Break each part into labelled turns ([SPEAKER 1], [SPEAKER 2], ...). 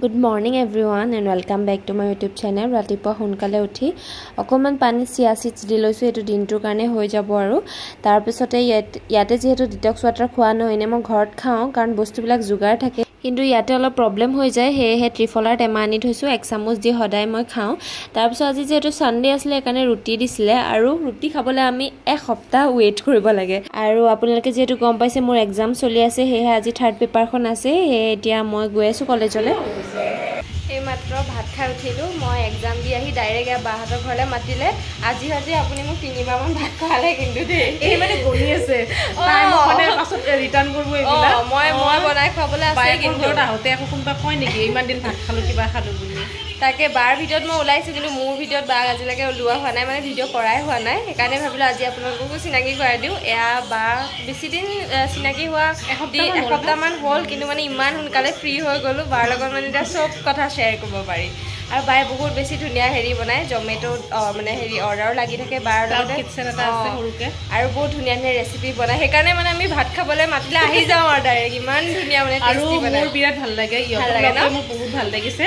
[SPEAKER 1] Good morning everyone and welcome back to my YouTube channel. ৰাতিপুৱা সোনকালে উঠি অকমান পানী চিয়া সিডছ দি লৈছো এটো দিনটোৰ কাৰণে হৈ যাব আৰু তাৰ পিছতে ইয়াতে যেহেতু ডিটক্স ওয়াটাৰ খোৱা নহয়নে মই ঘৰত খাও কাৰণ বস্তুবিলাক জুগাৰ থাকে কিন্তু ইয়াতে অলপ প্ৰবলেম হৈ যায় হে ত্ৰিফলাৰ টেমা আনি থৈছো এক চামুচ দি সদায় মই খাও তাৰ পিছত আজি যেহেতু সানডে আছিল কাৰণে ৰুটি দিছিলে আৰু ৰুটি খাবলৈ আমি এক সপ্তাহ ওয়েট কৰিব লাগে আৰু আপোনালোকে যেহেতু গম পাইছে মোৰ এক্সাম চলি আছে হে আজি থাৰ্ড পেপাৰখন আছে হে এতিয়া মই গৈ আছো কলেজলৈ এই মাত্ৰ ভাত খাই উঠিলো মই এক্সাম দি আহি ডাইৰেক্ট বাহাতৰ ঘৰলে মাতিলে আজি আপুনি মোক তিনিবাৰ মান ভাত খোৱালে কিন্তু দে
[SPEAKER 2] এই মানে গনি আছে তাই মানে পাছত ৰিটাৰ্ণ কৰিব এইবিলা
[SPEAKER 1] মই বনাই খুৱাবলৈ আছে কিন্তু
[SPEAKER 2] ঘৰত আহতে আকৌ কোনবা কয় নেকি ইমান দিন ভাত খালো কিবা খালো বুলি
[SPEAKER 1] তাকে বাৰ ভিডিঅ'ত মই ওলাইছো কিন্তু মোৰ ভিডিঅ'ত বা আজিলৈকে ওলোৱা হোৱা নাই মানে ভিডিঅ' কৰাই হোৱা নাই সেইকাৰণে ভাবিলো আজি আপোনালোককো চিনাকি কৰাই দিওঁ এয়া বা বেছি দিন চিনাকি হোৱা এসপ্তাহমান হ'ল কিন্তু মানে ইমান সোনকালে ফ্ৰী হৈ গ'লো বাৰ লগত মানে এটা চব কথা শ্বেয়াৰ কৰিব পাৰি আৰু বাই বহুত বেছি ধুনীয়া হেৰি বনায় জমেটো মানে হেৰি অৰ্ডাৰ লাগি থাকে বাৰ লগতে
[SPEAKER 2] কিটচেন এটা আছে সৰুকে
[SPEAKER 1] আৰু বহুত ধুনীয়া ধুনীয়া ৰেচিপি বনায় সেইকাৰণে মানে আমি ভাত খাবলৈ মাতিলে আহি যাওঁ আৰু ডাইৰেক্ট ইমান ধুনীয়া মানে
[SPEAKER 2] আৰু মোৰ বিৰাট ভাল লাগে ইহঁতক মোৰ বহুত ভাল লাগিছে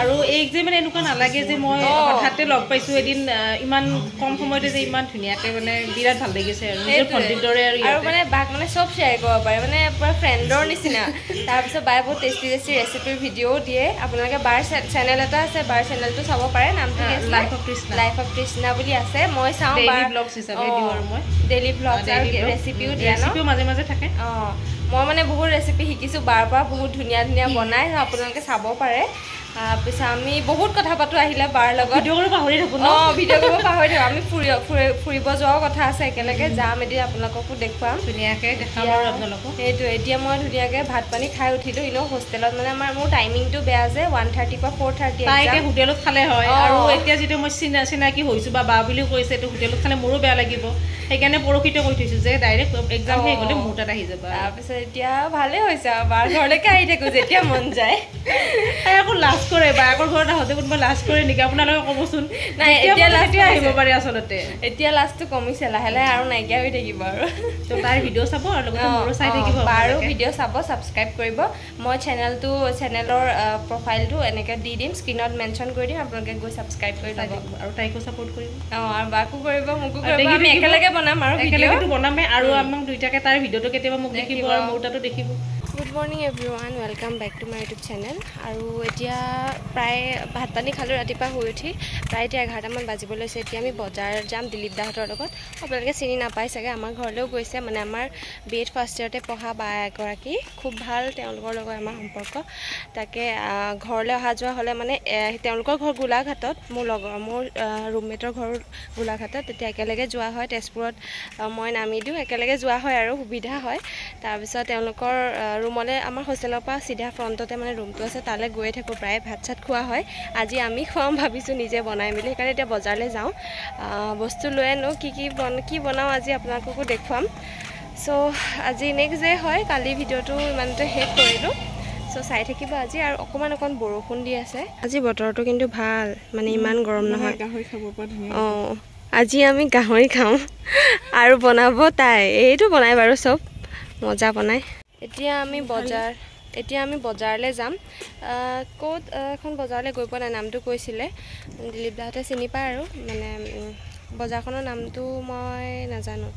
[SPEAKER 2] আৰু এই যে মানে এনেকুৱা নালাগে যে মই হঠাতে লগ পাইছো এদিন ইমান কম সময়তে যে ইমান ধুনীয়াকে মানে বিৰাট ভাল লাগিছে আৰু নিজৰ ভণ্টিৰ দৰে আৰু
[SPEAKER 1] মানে বাক মানে চব শ্বেয়াৰ কৰিব পাৰে মানে পুৰা ফ্ৰেণ্ডৰ নিচিনা তাৰপিছত বাই বহুত টেষ্টি টেষ্টি ৰেচিপিৰ ভিডিঅ'ও দিয়ে আপোনালোকে বাৰ চেনেল এটা আছে বাৰ চেনেলটো চাব পাৰে নামটো লাইফ অফ কৃষ্ণা বুলি আছে মই চাওঁ
[SPEAKER 2] ডেইলি ব্লগছ হিচাপে দিওঁ আৰু মই
[SPEAKER 1] ডেইলি ব্লগছ আৰু ৰেচিপিও দিয়া
[SPEAKER 2] ৰেচিপিও মাজে মাজে থাকে
[SPEAKER 1] মই মানে বহুত ৰেচিপি শিকিছো বাৰ পৰা বহুত ধুনীয়া ধুনীয়া বনাই আপোনালোকে চাব পাৰে পিছে আমি বহুত কথা পাতো আহিলে বাৰ লগত
[SPEAKER 2] ভিডিঅ' কৰিব পাহৰি থাকো ন
[SPEAKER 1] ভিডিঅ' কৰিব পাহৰি থাকো আমি ফুৰিব যোৱাও কথা আছে একেলগে যাম এদিন আপোনালোককো দেখুৱাম
[SPEAKER 2] ধুনীয়াকে দেখাম আৰু আপোনালোকক
[SPEAKER 1] সেইটো এতিয়া মই ধুনীয়াকে ভাত পানী খাই উঠিলো ইনো হোষ্টেলত মানে মোৰ টাইমিংটো বেয়া যে 1:30 পৰা 4:30
[SPEAKER 2] তাই এতিয়া হোটেলত খালে হয় আৰু এতিয়া যেতিয়া মই চিনাকি হৈছো বা বুলিও কৈছে এইটো হোটেলত খালে মোৰো বেয়া লাগিব সেইকাৰণে পৰখিতে কৈ থৈছো যে ডাইৰেক্ট এক্সাম শেষ হ'লে মোৰ তাত আহি যাবা
[SPEAKER 1] তাৰপিছত এতিয়া ভালে হৈছে বাৰ ঘৰলৈকে আহি থাকো যেতিয়া মন যায়
[SPEAKER 2] তাই আকৌ লাষ্ট কৰে বাকৰ ঘৰত আহোঁতে কোনোবা লাষ্ট কৰে নেকি আপোনালোকে ক'বচোন
[SPEAKER 1] নাই এতিয়া লাষ্ট
[SPEAKER 2] আহিব পাৰে আচলতে
[SPEAKER 1] এতিয়া লাষ্টটো কমিছে লাহে লাহে আৰু নাইকিয়া হৈ থাকিব আৰু
[SPEAKER 2] তো তাইৰ ভিডিঅ' চাব আৰু লগতে মোৰো চাই থাকিব
[SPEAKER 1] বাৰো ভিডিঅ' চাব ছাবস্ক্ৰাইব কৰিব মই চেনেলৰ প্ৰফাইলটো এনেকৈ দি দিম স্ক্ৰীণত মেনশ্যন কৰি দিম আপোনালোকে গৈ ছাবস্ক্ৰাইব কৰি ল'ব
[SPEAKER 2] আৰু তাইকো ছাপোৰ্ট কৰিব
[SPEAKER 1] আৰু বাকো কৰিব মোকো কৰিব আমি একেলগে বনাম আৰু
[SPEAKER 2] একেলগেতো বনামে আৰু আমাক দুইটাকে তাইৰ ভিডিঅ'টো কেতিয়াবা মোক দেখিব আৰু মোৰ তাতো দেখিব
[SPEAKER 1] good morning everyone welcome back to my YouTube channel আৰু এতিয়া প্ৰায় ভাত পানী খালোঁ ৰাতিপুৱা শুই উঠি প্ৰায় এতিয়া 11টামান বাজিব লৈছে এতিয়া আমি বজাৰ যাম দিলীপ দাহঁতৰ লগত আপোনালোকে চিনি নাপায় চাগে আমাৰ ঘৰলৈও গৈছে মানে আমাৰ BA ফাৰ্ষ্ট ইয়াৰতে পঢ়া বা এগৰাকী খুব ভাল তেওঁলোকৰ লগত আমাৰ সম্পৰ্ক তাকে ঘৰলৈ অহা যোৱা হ'লে মানে তেওঁলোকৰ ঘৰ গোলাঘাটত মোৰ ৰুমমেটৰ ঘৰ গোলাঘাটত তেতিয়া একেলগে যোৱা হয় তেজপুৰত মই নামি দিওঁ একেলগে যোৱা হয় আৰু সুবিধা হয় তাৰপিছত তেওঁলোকৰ ৰুমলৈ আমাৰ হোষ্টেলৰ পৰা চিধা ফ্ৰণ্টতে মানে ৰুমটো আছে তালৈ গৈয়ে থাকোঁ প্ৰায় ভাত চাত খোৱা হয় আজি আমি খুৱাম ভাবিছোঁ নিজে বনাই মেলি সেইকাৰণে এতিয়া বজাৰলৈ যাওঁ বস্তু লৈ আনো কি বনাওঁ আজি আপোনালোককো দেখুৱাম চ' আজি নেক্সট ডে হয় কালি ভিডিঅ'টো ইমানতে শেষ কৰিলোঁ চ' চাই থাকিব আজি আৰু অকণমান বৰষুণ দি আছে আজি বতৰটো কিন্তু ভাল মানে ইমান গৰম নহয় আজি আমি গাহৰি খাওঁ আৰু বনাব তাই এইটো বনাই বাৰু চব মজা বনাই এতিয়া আমি বজাৰলৈ যাম ক'ত এখন বজাৰলৈ গৈ পোৱা নাই নামটো কৈছিলে দিলীপ দাহঁতে চিনি পায় আৰু মানে বজাৰখনৰ নামটো মই নাজানো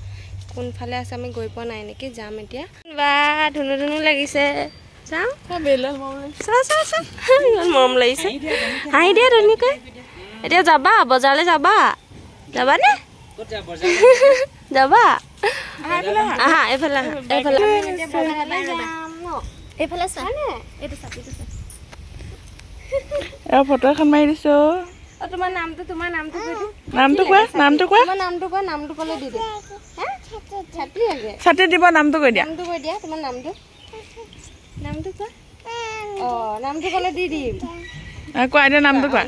[SPEAKER 1] কোনফালে আছে আমি গৈ পোৱা নাই নেকি যাম এতিয়া বা ধুনু লাগিছে যাওঁ ইমান মৰম লাগিছে হাঁহি দিয়া ধুনীয়াকৈ এতিয়া যাবা বজাৰলৈ যাবানে যাবা আহা এইফালে
[SPEAKER 2] ফটো এখন মাৰি দিছো
[SPEAKER 1] তোমাৰ নামটো কোৱা নামটো ক'লে দি দিম
[SPEAKER 2] ছাতি দিব নামটো কৈ দিয়া
[SPEAKER 1] তোমাৰ নামটো কোৱা নামটো ক'লে দি দিম
[SPEAKER 2] কোৱা এতিয়া নামটো কোৱা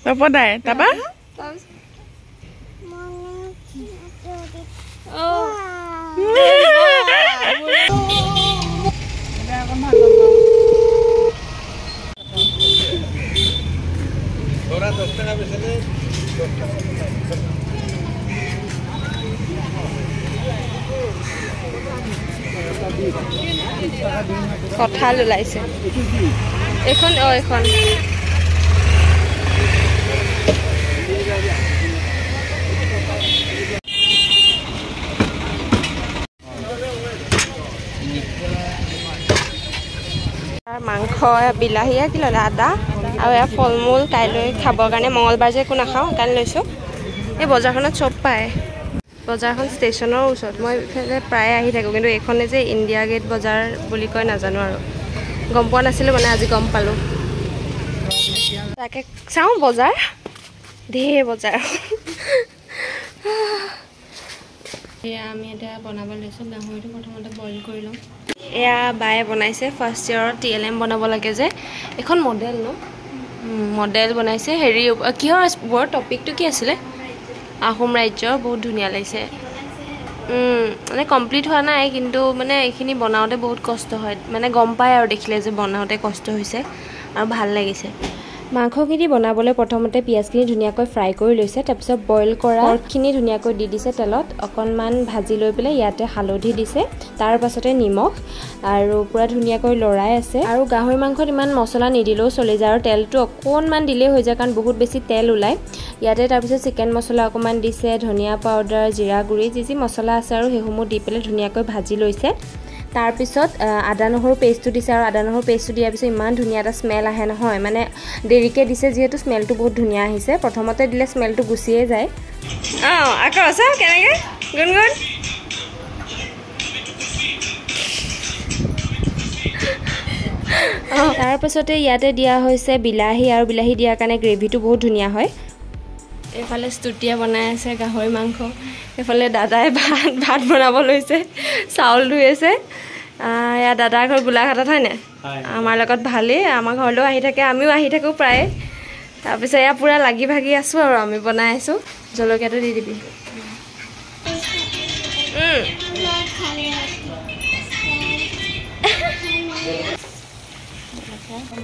[SPEAKER 2] তপতাই তাৰপা
[SPEAKER 1] কঁঠাল ওলাইছে এখন এখন মাংস বিলাহী কি ল'লে আদা আৰু এয়া ফল মূল কাইলৈ খাবৰ কাৰণে মঙলবাৰ যে একো নাখাওঁ সেইকাৰণে লৈছোঁ এই বজাৰখনত চব পায় বজাৰখন ষ্টেচনৰ ওচৰত মই ইফালে প্ৰায় আহি থাকোঁ কিন্তু এইখনে যে ইণ্ডিয়া গেট বজাৰ বুলি কয় নাজানো আৰু গম পোৱা নাছিলোঁ মানে আজি গম পালোঁ তাকে চাওঁ বজাৰ ঢেৰ বজাৰ এয়া আমি এতিয়া বনাব লৈছোঁ গাহৰিটো প্ৰথমতে বইল কৰি লওঁ এয়া বায়ে বনাইছে ফাৰ্ষ্ট ইয়াৰত TLM বনাব লাগে যে এখন মডেল ন মডেল বনাইছে হেৰি কিহৰ বৰ টপিকটো কি আছিলে আহোম ৰাজ্য বহুত ধুনীয়া লাগিছে মানে কমপ্লিট হোৱা নাই কিন্তু মানে এইখিনি বনাওঁতে বহুত কষ্ট হয় মানে গম পায় আৰু দেখিলে যে বনাওঁতে কষ্ট হৈছে আৰু ভাল লাগিছে মাংসখিনি বনাবলৈ প্ৰথমতে পিঁয়াজখিনি ধুনীয়াকৈ ফ্ৰাই কৰি লৈছে তাৰপিছত বইল কৰা পৰ্কখিনি ধুনীয়াকৈ দি দিছে তেলত অকণমান ভাজি লৈ পেলাই ইয়াতে হালধি দিছে তাৰ পাছতে নিমখ আৰু পুৰা ধুনীয়াকৈ লৰাই আছে আৰু গাহৰি মাংসত ইমান মছলা নিদিলেও চলি যায় আৰু তেলটো অকণমান দিলেই হৈ যায় কাৰণ বহুত বেছি তেল ওলায় ইয়াতে তাৰপিছত চিকেন মছলা অকণমান দিছে ধনিয়া পাউডাৰ জিৰা গুড়ি যি মছলা আছে আৰু সেইসমূহ দি পেলাই ধুনীয়াকৈ ভাজি লৈছে তাৰপিছত আদা নহৰু পেষ্টটো দিছে আৰু আদা নহৰু পেষ্টটো দিয়াৰ পিছত ইমান ধুনীয়া এটা স্মেল আহে নহয় মানে দেৰিকৈ দিছে যিহেতু স্মেলটো বহুত ধুনীয়া আহিছে প্ৰথমতে দিলে স্মেলটো গুচিয়ে যায় আকৌ আছে কেনেকৈ গুণগুণ তাৰপাছতে ইয়াতে দিয়া হৈছে বিলাহী আৰু বিলাহী দিয়াৰ কাৰণে গ্ৰেভিটো বহুত ধুনীয়া হয় এইফালে স্তুতিয়ে বনাই আছে গাহৰি মাংস এইফালে দাদাই ভাত বনাব লৈছে চাউল ধুই আছে এয়া দাদাৰ ঘৰ গোলাঘাটত হয়নে আমাৰ লগত ভালেই আমাৰ ঘৰলৈও আহি থাকে আমিও আহি থাকোঁ প্ৰায় তাৰপিছত এয়া পূৰা লাগি ভাগি আছোঁ আৰু আমি বনাই আছোঁ জলকীয়াটো দি দিবি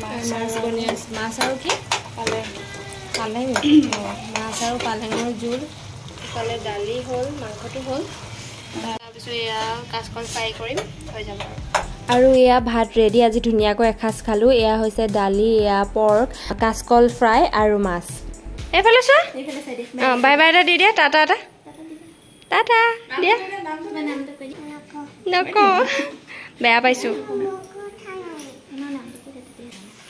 [SPEAKER 1] মাছ বনাই আছে মাছ আৰু কি পালেং মাছ আৰু পালেঙৰ জোল ইফালে দালি হ'ল মাংসটো হ'ল তাৰপিছত এয়া কাচকল ফ্ৰাই কৰিম হৈ যাব আৰু এয়া ভাত ৰেডি আজি ধুনীয়াকৈ এসাঁজ খালোঁ এয়া হৈছে দালি এয়া পৰ্ক কাচকল ফ্ৰাই আৰু মাছ এইফালে চোৱা বাই বাই এটা দি দিয়া টাটা এটা টাটা দিয়া নকওঁ বেয়া পাইছোঁ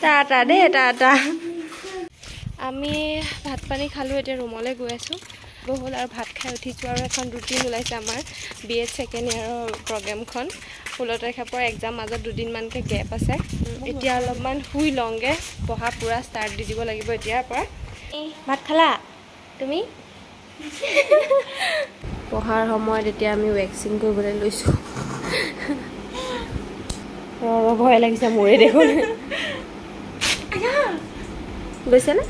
[SPEAKER 1] টাটা দেই টাটা আমি ভাত পানী খালোঁ এতিয়া ৰুমলৈ গৈ আছোঁ হ'ল আৰু ভাত খাই উঠিছোঁ আৰু এখন ৰুটিন ওলাইছে আমাৰ BEd ছেকেণ্ড ইয়াৰৰ প্ৰগ্ৰেমখন 16 তাৰিখৰ পৰা এক্সাম মাজত দুদিনমানকৈ গেপ আছে এতিয়া অলপমান শুই লওঁগৈ পঢ়া পূৰা ষ্টাৰ্ট দি দিব লাগিব এতিয়াৰ পৰা ভাত খালা তুমি পঢ়াৰ সময়ত এতিয়া আমি ৱেক্সিং কৰিবলৈ লৈছোঁ ভয় লাগিছে মোৰে দেখোন গৈছে নে